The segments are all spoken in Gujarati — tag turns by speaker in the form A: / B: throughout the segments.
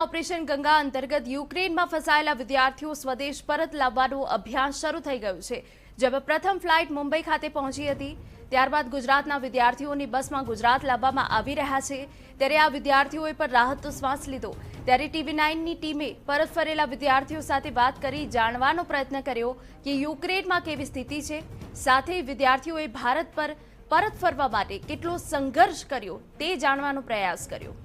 A: ઓપરેશન ગંગા અંતર્ગત યુક્રેનમાં ફસાયેલા વિદ્યાર્થીઓ સ્વદેશ પરત લાવવાનું અભિયાન શરૂ થઈ ગયું છે, જેમાં પ્રથમ ફ્લાઇટ મુંબઈ ખાતે પહોંચી હતી। ત્યારબાદ ગુજરાતના વિદ્યાર્થીઓની બસમાં ગુજરાત લાવવામાં આવી રહ્યા છે। ત્યારે આ વિદ્યાર્થીઓએ પર રાહતનો શ્વાસ લીધો। ત્યારે TV9ની ટીમે પરત ફરેલા વિદ્યાર્થીઓ સાથે વાત કરી જાણવાનો પ્રયત્ન કર્યો કે યુક્રેનમાં કેવી સ્થિતિ છે, સાથે વિદ્યાર્થીઓએ ભારત પર પરત ફરવા માટે કેટલો સંઘર્ષ કર્યો તે જાણવાનો પ્રયાસ કર્યો।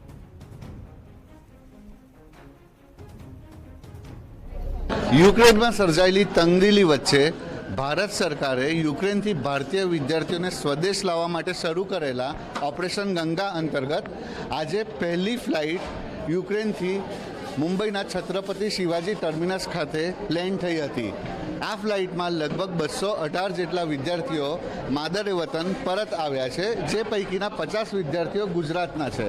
B: યુક્રેનમાં સર્જાયેલી તંગદિલી વચ્ચે ભારત સરકારે યુક્રેનથી ભારતીય વિદ્યાર્થીઓને સ્વદેશ લાવવા માટે શરૂ કરેલા ઓપરેશન ગંગા અંતર્ગત આજે પહેલી ફ્લાઇટ યુક્રેનથી મુંબઈના છત્રપતિ શિવાજી ટર્મિનસ ખાતે લેન્ડ થઈ હતી। આ ફ્લાઇટમાં લગભગ 218 જેટલા વિદ્યાર્થીઓ માદરે વતન પરત આવ્યા છે, જે પૈકીના 50 વિદ્યાર્થીઓ ગુજરાતના છે।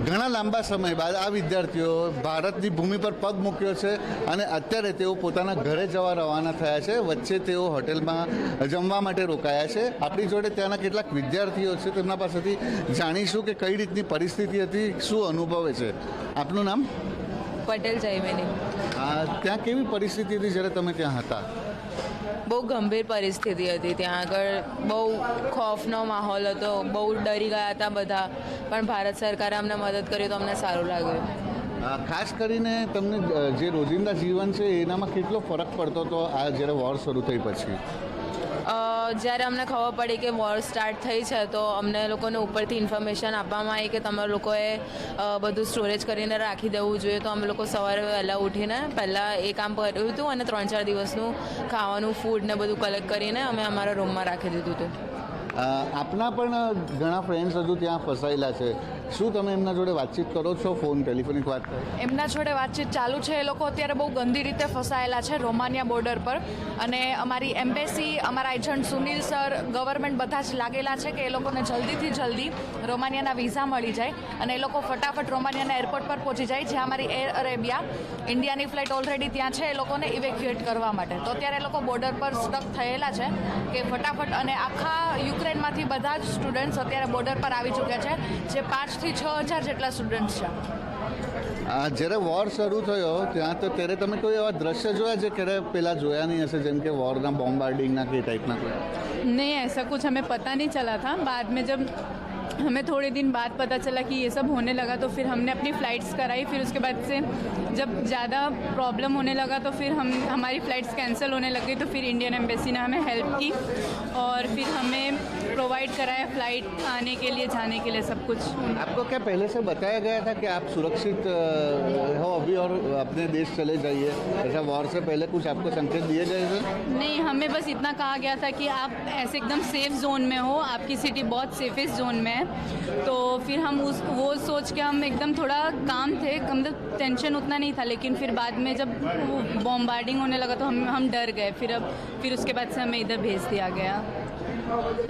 B: ઘણા લાંબા સમય બાદ આ વિદ્યાર્થીઓ ભારતની ભૂમિ પર પગ મૂક્યો છે અને અત્યારે તેઓ પોતાના ઘરે જવા રવાના થયા છે। વચ્ચે તેઓ હોટેલમાં જમવા માટે રોકાયા છે। આપણી જોડે ત્યાંના કેટલાક વિદ્યાર્થીઓ છે, તેમના પાસેથી જાણીશું કે કઈ રીતની પરિસ્થિતિ હતી, શું અનુભવે છે। આપનું નામ?
C: પટેલ જયમેની।
B: ત્યાં કેવી પરિસ્થિતિ હતી જ્યારે તમે ત્યાં હતા?
C: બહુ ગંભીર પરિસ્થિતિ હતી ત્યાં આગળ, બહુ ખોફનો માહોલ હતો, બહુ ડરી ગયા હતા બધા, પણ ભારત સરકારે અમને મદદ કરી તો અમને સારું લાગ્યું।
B: ખાસ કરીને તમને જે રોજિંદા જીવન છે એનામાં કેટલો ફરક પડતો હતો આ જ્યારે વોર શરૂ થઈ પછી?
C: જ્યારે અમને ખબર પડી કે વોર સ્ટાર્ટ થઈ છે તો અમને લોકોને ઉપરથી ઇન્ફોર્મેશન આપવામાં આવી કે તમારા લોકોએ બધું સ્ટોરેજ કરીને રાખી દેવું જોઈએ। તો અમે લોકો સવારે વહેલા ઉઠીને પહેલાં એ કામ કર્યું હતું અને 3-4 દિવસનું ખાવાનું, ફૂડ ને બધું કલેક્ટ કરીને અમે અમારા રૂમમાં રાખી દીધું હતું।
B: આપના પણ ઘણા ફ્રેન્ડ્સ હજુ ત્યાં ફસાયેલા છે, શું તમે એમના જોડે વાતચીત કરો છો? ટેલિફોનિક વાત?
D: એમના જોડે વાતચીત ચાલુ છે। એ લોકો અત્યારે બહુ ગંદી રીતે ફસાયેલા છે રોમાનિયા બોર્ડર પર, અને અમારી એમ્બેસી, અમારા એજન્ટ સુનિલ સર, ગવર્મેન્ટ બધા જ લાગેલા છે કે એ લોકોને જલ્દીથી જલ્દી રોમાનિયાના વિઝા મળી જાય અને એ લોકો ફટાફટ રોમાનિયાના એરપોર્ટ પર પહોંચી જાય, જ્યાં અમારી એર અરેબિયા ઇન્ડિયાની ફ્લાઇટ ઓલરેડી ત્યાં છે એ લોકોને ઇવેક્યુએટ કરવા માટે। તો અત્યારે એ લોકો બોર્ડર પર સ્ટક થયેલા છે કે ફટાફટ, અને આખા યુક્રેનમાંથી બધા જ સ્ટુડન્ટ્સ અત્યારે બોર્ડર પર આવી ચૂક્યા છે, જે 5,000 થી 6,000 જેટલા સ્ટુડન્ટ્સ છે।
B: જ્યારે વોર શરૂ થયો ત્યાં તો ત્યારે તમે કોઈ એવા દ્રશ્ય જોયા જે ક્યારે પહેલાં જોયા નહીં હશે, જેમ કે વોરના બોમ્બાર્ડિંગના કે ટાઈપના કોઈ?
E: नहीं, ऐसा कुछ हमें पता नहीं चला था। बाद में जब हमें थोड़े दिन बाद पता चला कि ये सब होने लगा तो फिर हमने अपनी फ़्लाइट्स कराई। फिर उसके बाद से जब ज़्यादा प्रॉब्लम होने लगा तो फिर हमारी फ़्लाइट्स कैंसिल होने लग गई। तो फिर इंडियन एम्बेसी ने हमें हेल्प की और फिर हमें प्रोवाइड कराया फ़्लाइट आने के लिए, जाने के लिए, सब कुछ।
B: आपको क्या पहले से बताया गया था कि आप सुरक्षित हो अभी और अपने देश चले जाइए? ऐसा वॉर से पहले कुछ आपको संकेत दिए गए थे?
E: नहीं, हमें बस इतना कहा गया था कि आप ऐसे एकदम सेफ़ जोन में हो, आपकी सिटी बहुत सेफेस्ट जोन में है। तो फिर हम वो सोच के हम एकदम थोड़ा काम थे, मतलब टेंशन उतना नहीं था। लेकिन फिर बाद में जब वो बॉम्बार्डिंग होने लगा तो हम डर गए। फिर उसके बाद से हमें इधर भेज दिया गया।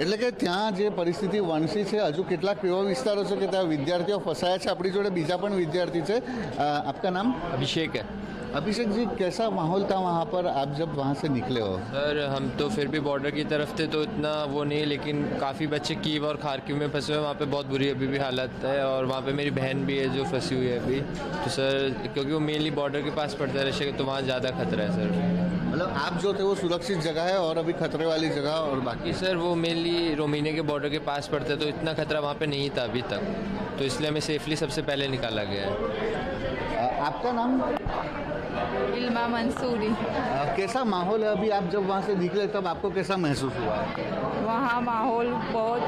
B: એટલે કે ત્યાં જે પરિસ્થિતિ વણસી છે, હજુ કેટલાક એવા વિસ્તારો છે કે ત્યાં વિદ્યાર્થીઓ ફસાયા છે। આપણી જોડે બીજા પણ વિદ્યાર્થી છે। આપકા નામ?
F: अभिषेक है।
B: अभिषेक जी, कैसा माहौल था वहाँ पर आप जब वहाँ से निकले हो?
F: सर हम तो फिर भी बॉर्डर की तरफ थे तो इतना वो नहीं, लेकिन काफ़ी बच्चे कीव और खार्किव में फंसे हुए, वहाँ पे बहुत बुरी अभी भी हालत है। और वहाँ पे मेरी बहन भी है जो फंसी हुई है अभी। तो सर क्योंकि वो मेनली बॉर्डर के पास पड़ता है रशिया के, तो वहाँ ज़्यादा खतरा है सर।
B: मतलब आप जो थे वो सुरक्षित जगह है और अभी खतरे वाली जगह और बाकी?
F: सर वो मेनली रोमानिया के बॉर्डर के पास पड़ता है, तो इतना खतरा वहाँ पे नहीं था अभी तक, तो इसलिए हमें सेफली सबसे पहले निकाला गया है।
B: आपका नाम?
E: इल्मा मंसूरी।
B: कैसा माहौल है अभी? आप जब वहाँ से निकले तब आपको कैसा महसूस हुआ?
G: वहाँ माहौल बहुत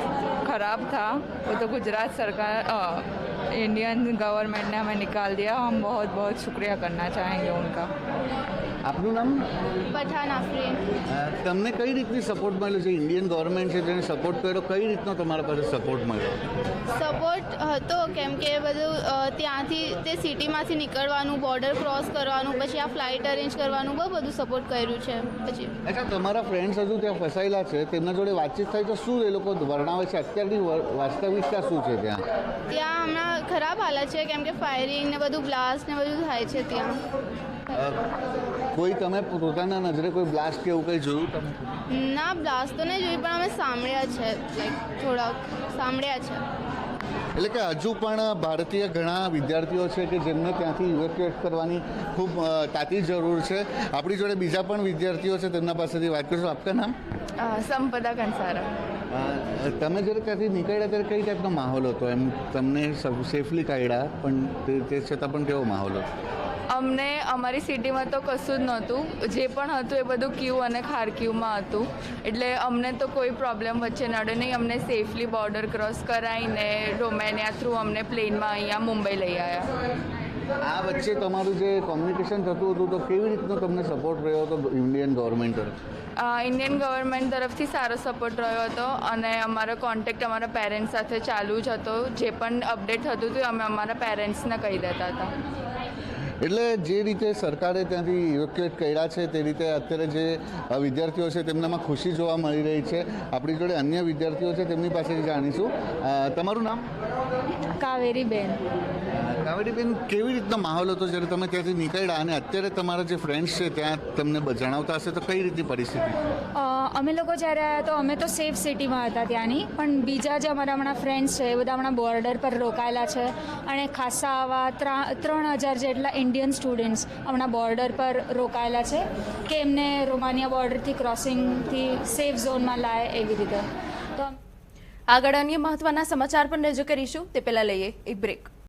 G: ख़राब था। वो तो गुजरात सरकार, इंडियन गवर्नमेंट ने हमें निकाल दिया। हम बहुत बहुत शुक्रिया करना चाहेंगे उनका।
B: આપનું નામ?
H: પઠાણ આફરીન।
B: તમને કઈ રીતની સપોર્ટ મળ્યો છે? ઇન્ડિયન ગવર્મેન્ટ છે જેને સપોર્ટ કર્યો, કઈ રીતનો તમારા પાસે સપોર્ટ મળ્યો?
H: સપોર્ટ હતો, કેમ કે બધું ત્યાંથી તે સિટીમાંથી નીકળવાનું, બોર્ડર ક્રોસ કરવાનું, પછી આ ફ્લાઇટ અરેન્જ કરવાનું, બહુ બધું સપોર્ટ કર્યું છે। પછી
B: અચ્છા, તમારા ફ્રેન્ડ્સ હજુ ત્યાં ફસાયેલા છે, તેમના જોડે વાતચીત થઈ તો શું એ લોકો વર્ણવે છે? અત્યારની વાસ્તવિકતા શું છે ત્યાં?
H: ત્યાં હમણાં ખરાબ હાલત છે, કેમ કે ફાયરિંગ ને બધું, બ્લાસ્ટ ને બધું થાય છે ત્યાં।
B: કોઈ તમે પોતાના નજરે કોઈ બ્લાસ્ટ કે એવું કંઈ જોયું તમે?
H: ના, બ્લાસ્ટ તો નહીં જોયું, પણ અમે સાંભળ્યા છે, લાઈક થોડાક સાંભળ્યા છે।
B: એટલે કે હજુ પણ ભારતીય ઘણા વિદ્યાર્થીઓ છે કે જેમને ત્યાંથી ઇવેક્યુએટ કરવાની ખૂબ તાતી જરૂર છે. આપણી જોડે બીજા પણ વિદ્યાર્થીઓ છે, તેમના પાસેથી વાત કરીશું. આપકા નામ?
G: સંપદા કંસારા.
B: તમે જ્યારે ત્યાંથી નીકળ્યા ત્યારે કઈ ટાઈપનો માહોલ હતો? એમ તમને સેફલી કાઢ્યા, પણ તે છતાં પણ કેવો માહોલ હતો?
G: અમને અમારી સિટીમાં તો કશું જ નહોતું, જે પણ હતું એ બધું ક્યુ અને ખારક્યુમાં હતું, એટલે અમને તો કોઈ પ્રોબ્લેમ વચ્ચે નડે નહીં. અમને સેફલી બોર્ડર ક્રોસ કરાવીને રોમેનિયા થ્રુ અમને પ્લેનમાં અહીંયા મુંબઈ લઈ આવ્યા.
B: આ વચ્ચે તમારું જે કોમ્યુનિકેશન થતું હતું તો કેવી રીતનો તમને સપોર્ટ રહ્યો હતો ઇન્ડિયન ગવર્મેન્ટ તરફ?
G: ઇન્ડિયન ગવર્મેન્ટ તરફથી સારો સપોર્ટ રહ્યો હતો અને અમારો કોન્ટેક્ટ અમારા પેરેન્ટ્સ સાથે ચાલુ જ હતો. જે પણ અપડેટ થતું હતું અમે અમારા પેરેન્ટ્સને કહી દેતા હતા.
B: એટલે જે રીતે સરકારે ત્યાંથી ઇવેક્યુએટ કર્યા છે તે રીતે અત્યારે જે વિદ્યાર્થીઓ છે તેમનામાં ખુશી જોવા મળી રહી છે. આપણી જોડે અન્ય વિદ્યાર્થીઓ છે, તેમની પાસેથી જાણીશું. તમારું નામ?
E: કાવેરીબેન.
B: કાવેરીબેન, કેવી રીતનો માહોલ હતો જ્યારે તમે ત્યાંથી નીકળ્યા અને અત્યારે તમારા જે ફ્રેન્ડ્સ છે ત્યાં તમને જણાવતા હશે તો કઈ રીતની પરિસ્થિતિ?
E: અમે લોકો જ્યારે આવ્યા તો અમે તો સેફ સિટીમાં હતા ત્યાંની, પણ બીજા જે અમારા હમણાં ફ્રેન્ડ્સ છે એ બધા હમણાં બોર્ડર પર રોકાયેલા છે અને ખાસા આવા 3,000 જેટલા ઇન્ડિયન સ્ટુડન્ટ્સ હમણાં બોર્ડર પર રોકાયેલા છે કે એમને રોમાનિયા બોર્ડરથી ક્રોસિંગથી સેફ ઝોનમાં લાવે એવી રીતે. તો
A: આગળ અન્ય મહત્વના સમાચાર પર નજર કરીશું તે પહેલા લઈએ એક બ્રેક.